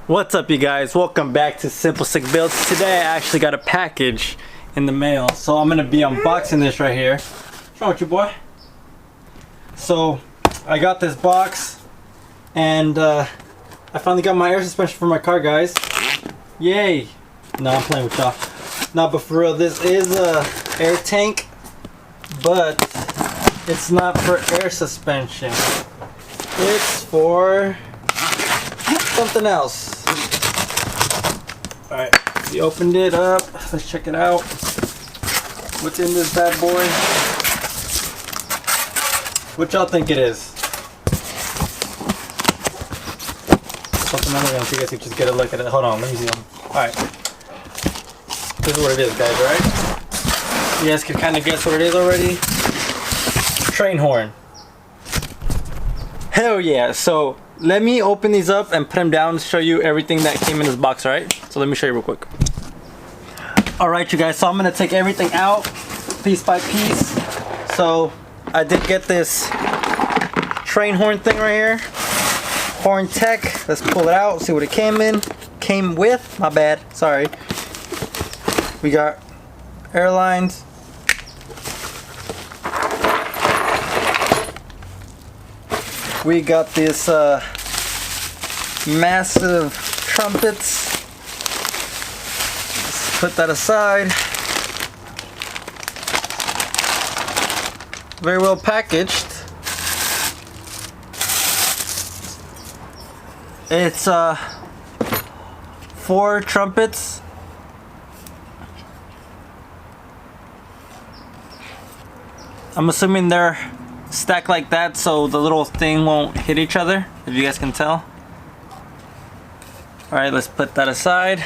What's up, you guys? Welcome back to Simple Sick Builds. Today I actually got a package in the mail, so I'm gonna be unboxing this right here. What's wrong with you, boy? So I got this box, and I finally got my air suspension for my car, guys. Yay! No, I'm playing with y'all. No, but for real, this is a air tank, but it's not for air suspension. It's for something else. Alright, we opened it up. Let's check it out. What's in this bad boy? What y'all think it is? Something I'm gonna see, you guys can just get a look at it. Hold on, let me see them. Alright. This is what it is, guys, right? You guys can kind of guess what it is already. Train horn. Hell yeah. So let me open these up and put them down to show you everything that came in this box, right? So let me show you real quick. Alright, you guys, so I'm gonna take everything out piece by piece. So I did get this train horn thing right here. Horn Tech. Let's pull it out, see what it came with. My bad, sorry. We got airlines. We got this massive trumpets. Let's put that aside. Very well packaged. It's 4 trumpets. I'm assuming they're stacked like that so the little thing won't hit each other, if you guys can tell. Alright, let's put that aside.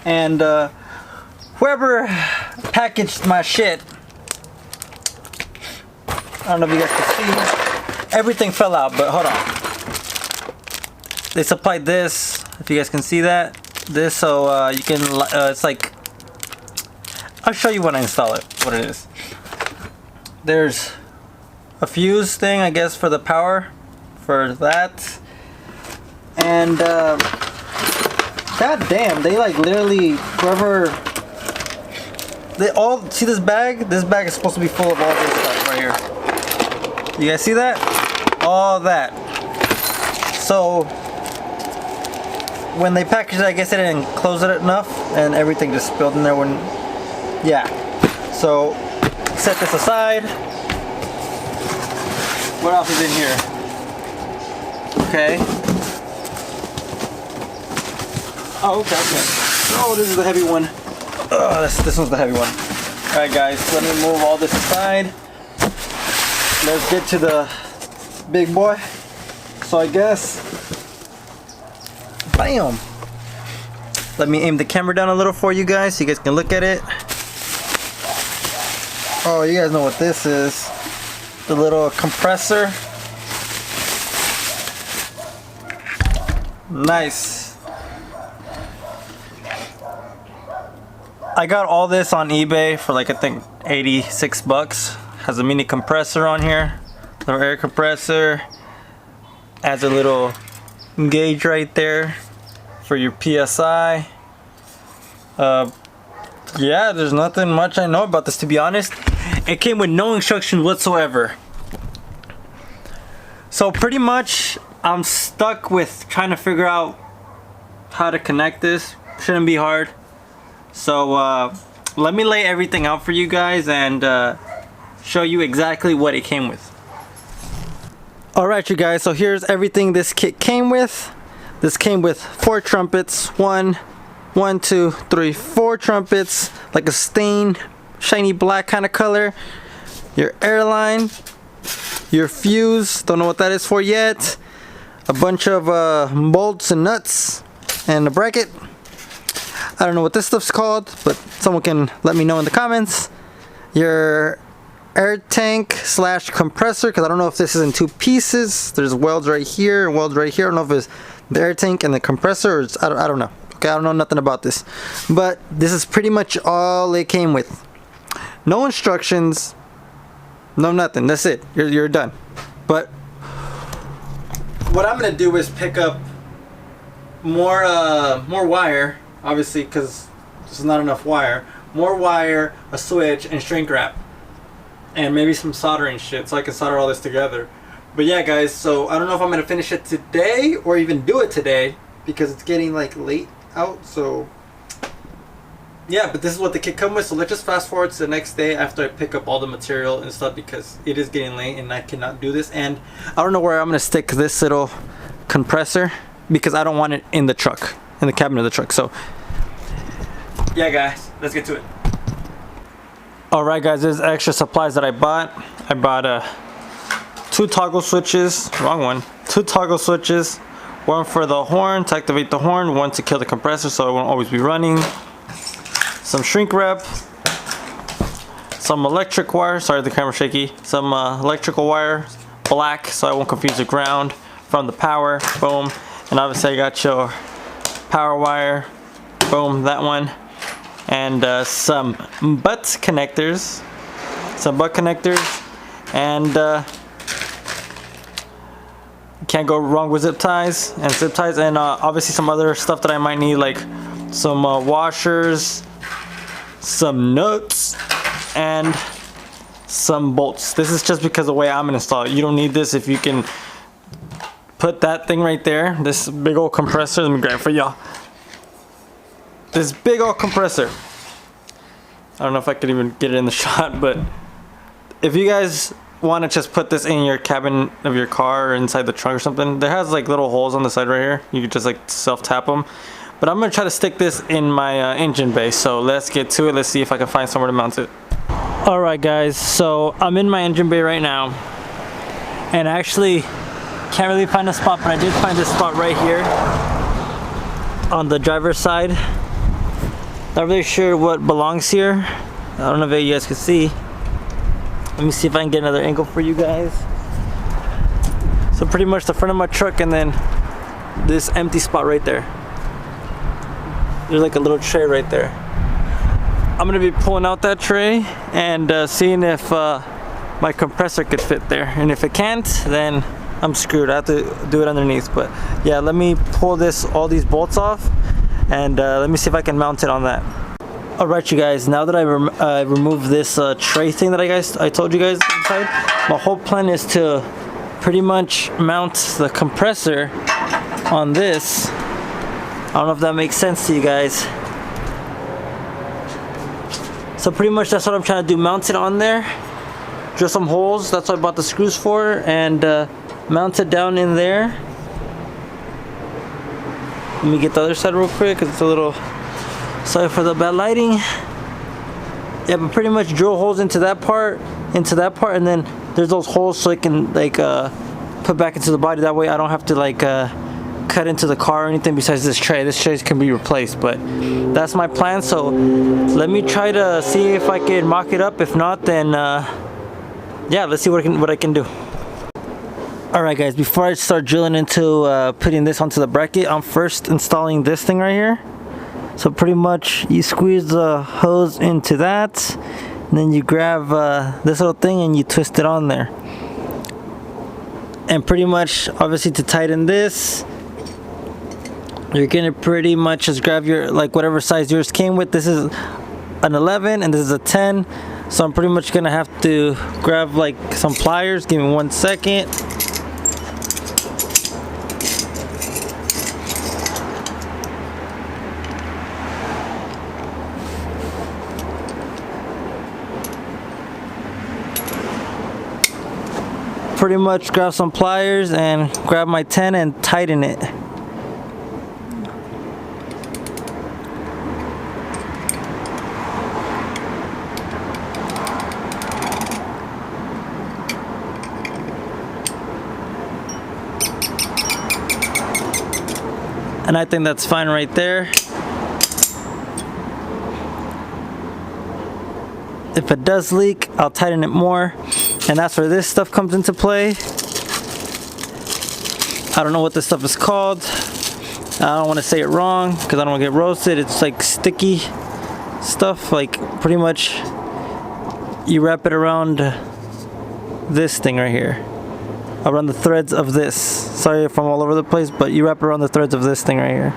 And whoever packaged my shit, I don't know if you guys can see, everything fell out, but hold on. They supplied this, if you guys can see that, this, so you can, it's like, I'll show you when I install it, what it is. There's a fuse thing, I guess, for the power, for that. And god damn, they like literally, whoever, they all, see this bag? This bag is supposed to be full of all this stuff right here. You guys see that? All that. So when they packaged it, I guess they didn't close it enough and everything just spilled in there when, yeah. So set this aside. What else is in here? Okay. Oh, okay. Oh, this is the heavy one. Oh, this one's the heavy one. Alright, guys, let me move all this aside. Let's get to the big boy. So I guess, bam. Let me aim the camera down a little for you guys so you guys can look at it. Oh, you guys know what this is. The little compressor. Nice. I got all this on eBay for like, I think 86 bucks. Has a mini compressor on here. Little air compressor. Adds a little gauge right there for your PSI. Yeah, there's nothing much I know about this, to be honest. It came with no instructions whatsoever. So pretty much I'm stuck with trying to figure out how to connect this. Shouldn't be hard. So let me lay everything out for you guys and show you exactly what it came with. Alright, you guys, so here's everything this kit came with. This came with 4 trumpets. 1, 2, 3, 4 trumpets, like a stained shiny black kind of color. Your airline, your fuse, don't know what that is for yet. A bunch of bolts and nuts and a bracket. I don't know what this stuff's called, but someone can let me know in the comments. Your air tank slash compressor, because I don't know if this is in 2 pieces. There's welds right here and welds right here. I don't know if it's the air tank and the compressor, or it's, I don't know. Okay, I don't know nothing about this, but this is pretty much all it came with. No instructions, no nothing. That's it. You're done. But what I'm gonna do is pick up more wire, obviously, because there's not enough wire. More wire, a switch, and shrink wrap, and maybe some soldering shit, so I can solder all this together. But yeah, guys, so I don't know if I'm gonna finish it today or even do it today because it's getting like late out. So yeah, but this is what the kit come with. So let's just fast forward to the next day after I pick up all the material and stuff, because it is getting late and I cannot do this. And I don't know where I'm gonna stick this little compressor because I don't want it in the truck, in the cabin of the truck. So yeah, guys, let's get to it. All right, guys, there's extra supplies that I bought. I bought 2 toggle switches, wrong one. 2 toggle switches, one for the horn to activate the horn, one to kill the compressor so it won't always be running. Some shrink wrap, some electric wire, sorry the camera's shaky, some electrical wire, black so I won't confuse the ground from the power, boom. And obviously I got your power wire, boom, that one. And some butt connectors, and can't go wrong with zip ties, and obviously some other stuff that I might need, like some washers, some nuts, and some bolts. This is just because of the way I'm gonna install it. You don't need this if you can put that thing right there, this big old compressor. Let me grab it for y'all. This big old compressor. I don't know if I could even get it in the shot, but if you guys want to just put this in your cabin of your car or inside the trunk or something, there has like little holes on the side right here. You could just like self tap them. But I'm gonna try to stick this in my engine bay. So let's get to it. Let's see if I can find somewhere to mount it. All right, guys. So I'm in my engine bay right now, and I actually can't really find a spot, but I did find this spot right here on the driver's side. Not really sure what belongs here. I don't know if you guys can see. Let me see if I can get another angle for you guys. So pretty much the front of my truck, and then this empty spot right there. There's like a little tray right there. I'm gonna be pulling out that tray and seeing if my compressor could fit there. And if it can't, then I'm screwed. I have to do it underneath. But yeah, let me pull all these bolts off, and let me see if I can mount it on that. Alright, you guys, now that I removed this tray thing that I told you guys inside, my whole plan is to pretty much mount the compressor on this. I don't know if that makes sense to you guys. So pretty much that's what I'm trying to do, mount it on there, drill some holes, that's what I bought the screws for, and mount it down in there. Let me get the other side real quick because it's a little... Sorry for the bad lighting. Yeah, but pretty much drill holes into that part, and then there's those holes so it can like put back into the body. That way I don't have to like cut into the car or anything besides this tray. This tray can be replaced, but that's my plan. So let me try to see if I can mock it up. If not, then yeah, let's see what I can do. Alright, guys, before I start drilling into putting this onto the bracket, I'm first installing this thing right here. So pretty much you squeeze the hose into that, and then you grab this little thing and you twist it on there. And pretty much, obviously, to tighten this, you're gonna pretty much just grab your, like, whatever size yours came with. This is an 11 and this is a 10. So I'm pretty much gonna have to grab like some pliers. Give me 1 second. Pretty much grab some pliers and grab my 10 and tighten it. And I think that's fine right there. If it does leak, I'll tighten it more. And that's where this stuff comes into play. I don't know what this stuff is called. I don't want to say it wrong because I don't want to get roasted. It's like sticky stuff. Like pretty much you wrap it around this thing right here. around the threads of this. Sorry if I'm all over the place, but you wrap around the threads of this thing right here.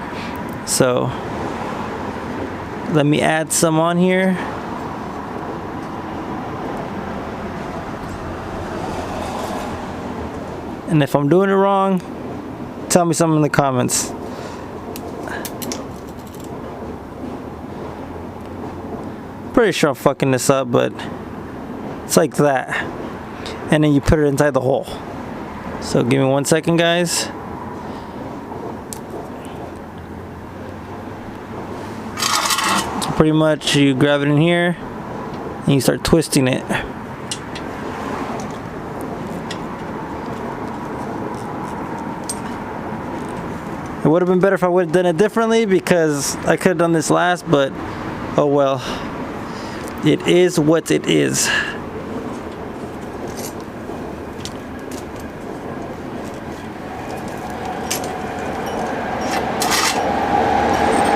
So let me add some on here. And if I'm doing it wrong, tell me something in the comments. Pretty sure I'm fucking this up, but it's like that. And then you put it inside the hole. So give me 1 second, guys. Pretty much you grab it in here and you start twisting it. It would have been better if I would have done it differently, because I could have done this last, but oh well. It is what it is.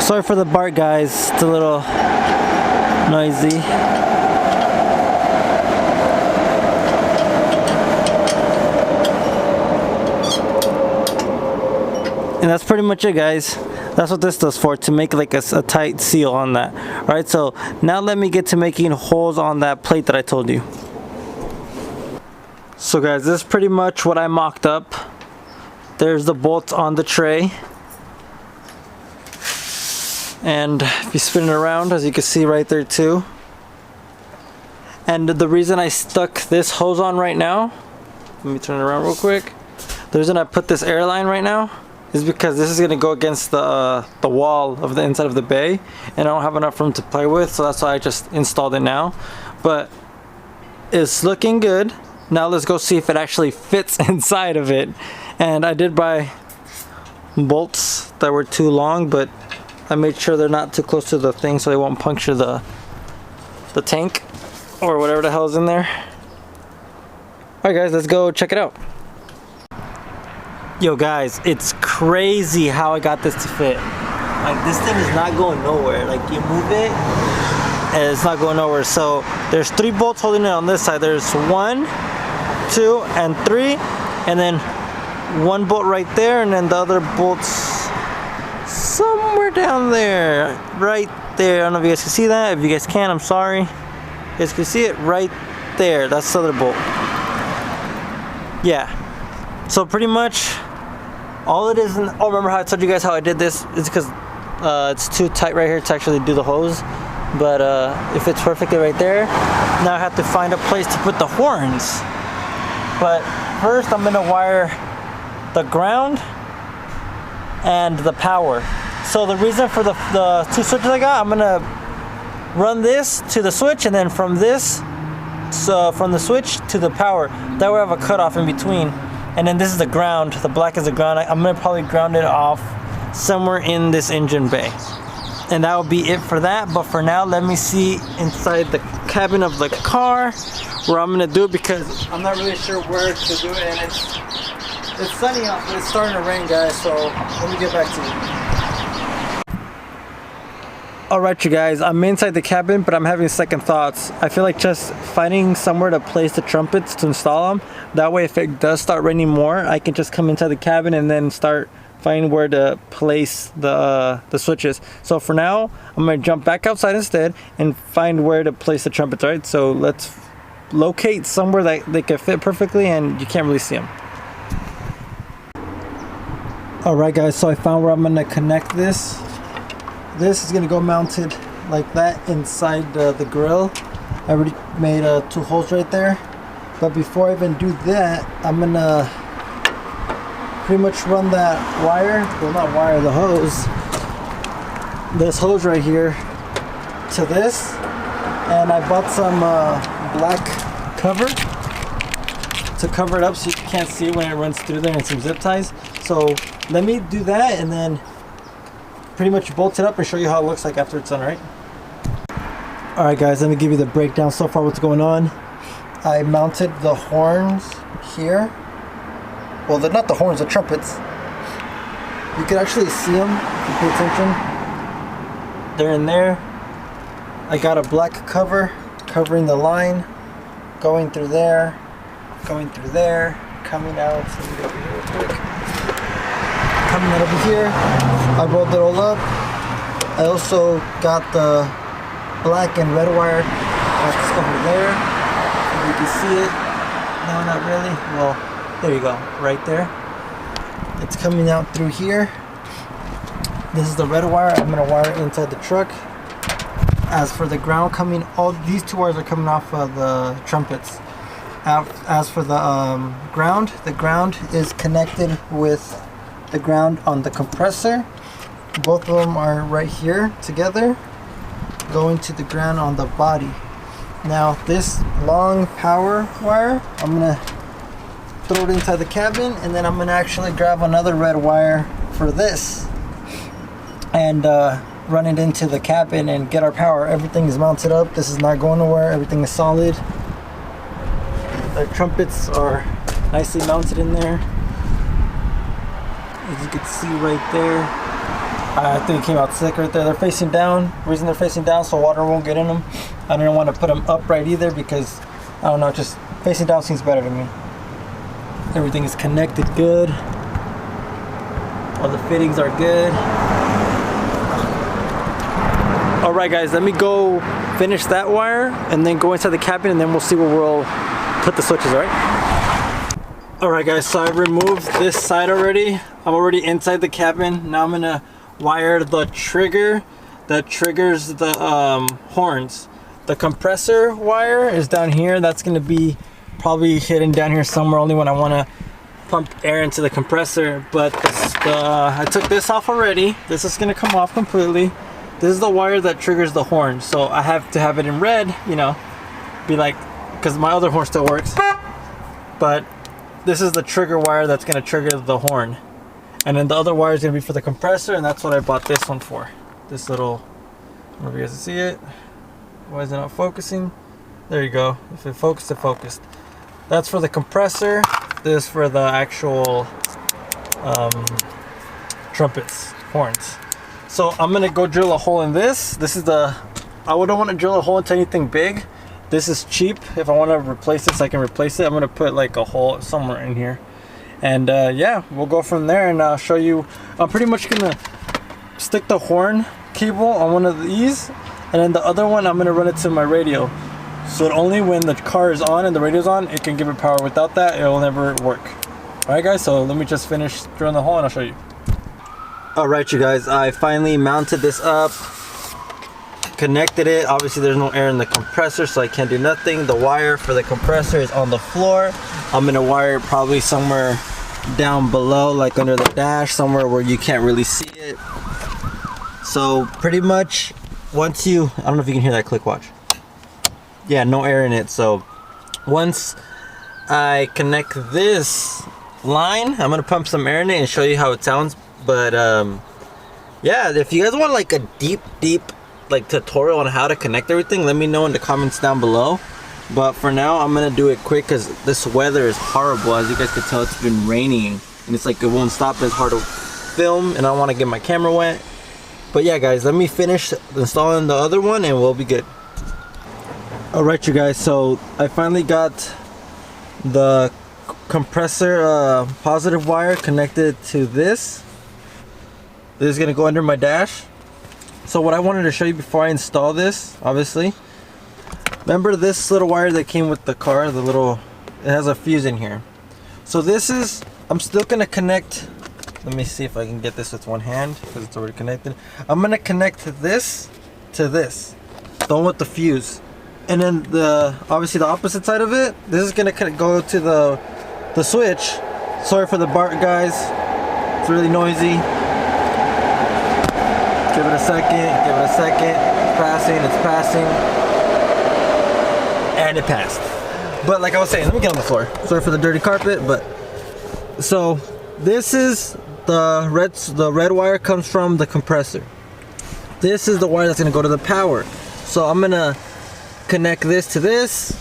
Sorry for the bark, guys. It's a little noisy. And that's pretty much it, guys. That's what this does for, to make like a tight seal on that. Alright, so now let me get to making holes on that plate that I told you. So guys, this is pretty much what I mocked up. There's the bolts on the tray. And if you spin it around, as you can see right there too. And the reason I stuck this hose on right now, let me turn it around real quick. The reason I put this air line right now is because this is going to go against the wall of the inside of the bay, and I don't have enough room to play with, so that's why I just installed it now. But it's looking good. Now let's go see if it actually fits inside of it. And I did buy bolts that were too long, but I made sure they're not too close to the thing so they won't puncture the tank or whatever the hell is in there. Alright guys, let's go check it out. Yo guys, it's crazy how I got this to fit. Like, this thing is not going nowhere. Like, you move it and it's not going nowhere. So there's 3 bolts holding it on this side. There's 1, 2, and 3, and then 1 bolt right there, and then the other bolts somewhere down there, right there. I don't know if you guys can see that. If you guys can, I'm sorry. You guys can see it right there. That's the other bolt. Yeah. So pretty much all it is, oh, remember how I told you guys how I did this? It's because it's too tight right here to actually do the hose. But it fits perfectly right there. Now I have to find a place to put the horns. But first I'm gonna wire the ground and the power. So the reason for the 2 switches I got, I'm gonna run this to the switch, and then from this, so from the switch to the power. That way I have a cutoff in between. And then this is the ground. The black is the ground. I'm gonna probably ground it off somewhere in this engine bay. And that will be it for that. But for now, let me see inside the cabin of the car where I'm gonna do it, because I'm not really sure where to do it. And it's sunny out, but it's starting to rain, guys. So let me get back to you. Alright you guys, I'm inside the cabin, but I'm having second thoughts. I feel like just finding somewhere to place the trumpets to install them. That way if it does start raining more, I can just come inside the cabin and then start finding where to place the switches. So for now, I'm going to jump back outside instead and find where to place the trumpets, right? So let's locate somewhere that they can fit perfectly and you can't really see them. Alright guys, so I found where I'm going to connect this. This is going to go mounted like that inside the grill. I already made 2 holes right there. But before I even do that, I'm going to pretty much run that wire, well not wire, the hose, this hose right here to this. And I bought some black cover to cover it up so you can't see it when it runs through there, and some zip ties. So let me do that and then pretty much bolt it up and show you how it looks like after it's done, right? Alright guys, let me give you the breakdown so far what's going on. I mounted the horns here. Well, they're not the horns, the trumpets. You can actually see them if you pay attention. They're in there. I got a black cover covering the line, going through there, coming out. Let me get over here real quick. Coming out over here. I rolled it all up. I also got the black and red wire that's over there. If you can see it. No, not really. Well, there you go. Right there. It's coming out through here. This is the red wire. I'm going to wire it inside the truck. As for the ground coming, all these two wires are coming off of the trumpets. As for the ground is connected with the ground on the compressor. Both of them are right here together, going to the ground on the body. Now this long power wire, I'm gonna throw it inside the cabin, and then I'm gonna actually grab another red wire for this and run it into the cabin and get our power. Everything is mounted up. This is not going nowhere. Everything is solid. The trumpets are nicely mounted in there. As you can see right there, I think it came out sick right there. They're facing down. The reason they're facing down so water won't get in them. I don't want to put them upright either because, I don't know, just facing down seems better to me. Everything is connected good. All the fittings are good. Alright guys, let me go finish that wire and then go inside the cabin, and then we'll see where we'll put the switches, alright? Alright guys, so I removed this side already. I'm already inside the cabin. Now I'm gonna wire the trigger that triggers the horns. The compressor wire is down here. That's gonna be probably hidden down here somewhere, only when I wanna pump air into the compressor. But I took this off already. This is gonna come off completely. This is the wire that triggers the horn. So I have to have it in red, you know, be like, because my other horn still works. But this is the trigger wire that's gonna trigger the horn. And then the other wire is gonna be for the compressor, and that's what I bought this one for. This little, I don't know if you guys can see it. Why is it not focusing? There you go. If it focused, it focused. That's for the compressor. This is for the actual trumpets, horns. So I'm gonna go drill a hole in this. This is the, I wouldn't want to drill a hole into anything big. This is cheap. If I want to replace this, I can replace it. I'm gonna put like a hole somewhere in here. And yeah, we'll go from there, and I'll show you. I'm pretty much gonna stick the horn cable on one of these, and then the other one I'm gonna run it to my radio. So only when the car is on and the radio's on, it can give it power. Without that, it will never work. Alright guys, so let me just finish drilling the hole and I'll show you. Alright you guys, I finally mounted this up, connected it. Obviously there's no air in the compressor, so I can't do nothing. The wire for the compressor is on the floor. I'm gonna wire it probably somewhere down below, like under the dash, somewhere where you can't really see it. So pretty much once you, I don't know if you can hear that click, watch. Yeah, no air in it. So once I connect this line, I'm gonna pump some air in it and show you how it sounds. But yeah, if you guys want like a deep like tutorial on how to connect everything, let me know in the comments down below. But for now, I'm gonna do it quick because this weather is horrible. As you guys can tell, it's been raining and it's like it won't stop. It's hard to film and I don't want to get my camera wet. But yeah guys, let me finish installing the other one and we'll be good. Alright you guys, so I finally got the compressor positive wire connected to this. This is gonna go under my dash. So what I wanted to show you before I install this, obviously, remember this little wire that came with the car, the little, it has a fuse in here. So this is, I'm still gonna connect, let me see if I can get this with one hand because it's already connected. I'm gonna connect this to this, the one with the fuse. And then the, obviously the opposite side of it, this is gonna go to the switch. Sorry for the bark guys, it's really noisy. Give it a second, it's passing, and it passed. But like I was saying, let me get on the floor. Sorry for the dirty carpet, but so this is the red wire comes from the compressor. This is the wire that's gonna go to the power. So I'm gonna connect this to this,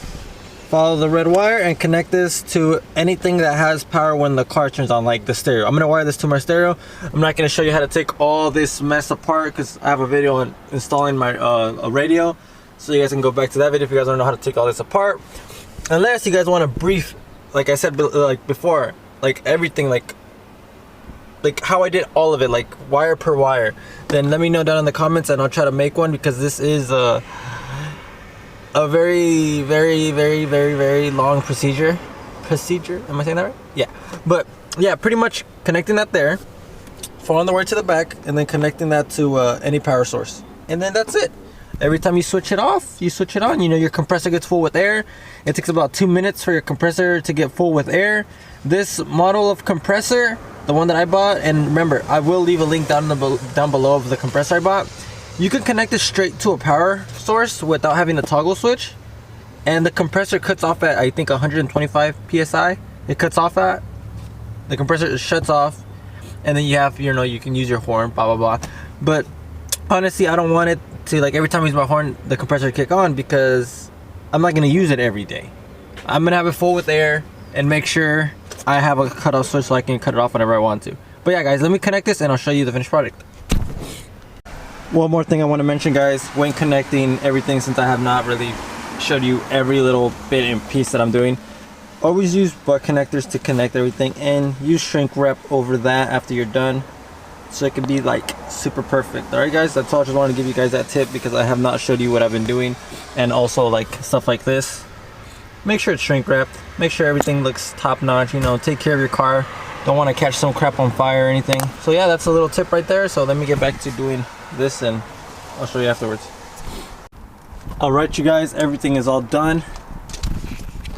follow the red wire, and connect this to anything that has power when the car turns on, like the stereo. I'm gonna wire this to my stereo. I'm not gonna show you how to take all this mess apart because I have a video on installing my a radio, so you guys can go back to that video if you guys don't know how to take all this apart. Unless you guys want a brief like I said, like before, like everything, like how I did all of it, like wire per wire, then let me know down in the comments and I'll try to make one, because this is a very, very, very, very, very long procedure. Am I saying that right? Yeah. But yeah, pretty much connecting that there, following the wire to the back, and then connecting that to any power source, and then that's it. Every time you switch it off, you switch it on, you know, your compressor gets full with air. It takes about 2 minutes for your compressor to get full with air. This model of compressor, the one that I bought, and remember, I will leave a link down below of the compressor I bought. You can connect it straight to a power source without having a toggle switch, and the compressor cuts off at, I think, 125 psi. It cuts off at, the compressor shuts off, and then you have, you know, you can use your horn, blah blah blah. But honestly, I don't want it to, like, every time I use my horn, the compressor to kick on, because I'm not gonna use it every day. I'm gonna have it full with air and make sure I have a cutoff switch so I can cut it off whenever I want to. But yeah, guys, let me connect this and I'll show you the finished product. One more thing I want to mention, guys, when connecting everything, since I have not really showed you every little bit and piece that I'm doing, always use butt connectors to connect everything, and use shrink wrap over that after you're done, so it can be like super perfect. All right, guys, that's all. I just wanted to give you guys that tip, because I have not showed you what I've been doing, and also like stuff like this. Make sure it's shrink wrapped. Make sure everything looks top notch. You know, take care of your car. Don't want to catch some crap on fire or anything. So yeah, that's a little tip right there. So let me get back to doing this, and I'll show you afterwards. All right, you guys, everything is all done.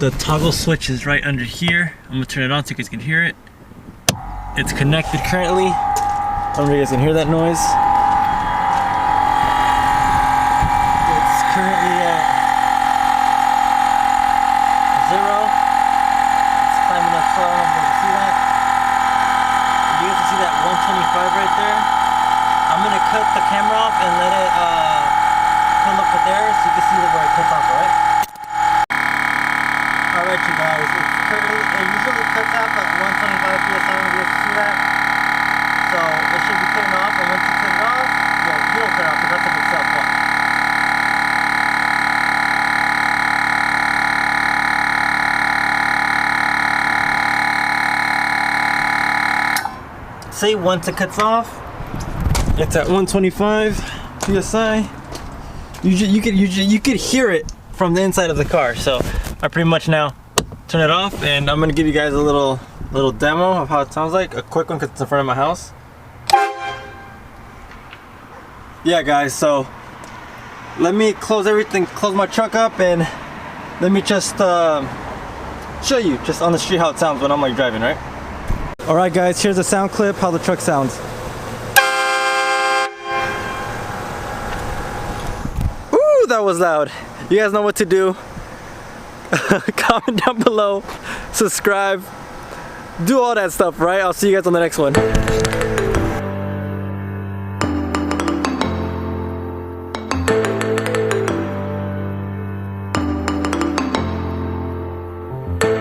The toggle switch is right under here. I'm gonna turn it on so you guys can hear it. It's connected currently. I don't know if you guys can hear that noise. It's currently at 0. It's climbing up slow. You can see that. You guys can see that 125 right there. I'm gonna cut the camera off and let it come up with there, so you can see where it cuts off, alright? Alright, you guys, it usually cuts off at 125 psi, you guys can see that. So it should be cutting off, and once you cut it off, well, you don't cut it off because that's a big self watch. See, once it cuts off, it's at 125 psi. You could hear it from the inside of the car. So I pretty much now turn it off, and I'm gonna give you guys a little demo of how it sounds like. A quick one, because it's in front of my house. Yeah, guys, so let me close my truck up, and let me just show you just on the street how it sounds when I'm like driving, right? All right, guys, here's a sound clip how the truck sounds. Ooh, that was loud. You guys know what to do. Comment down below, subscribe, do all that stuff, right? I'll see you guys on the next one.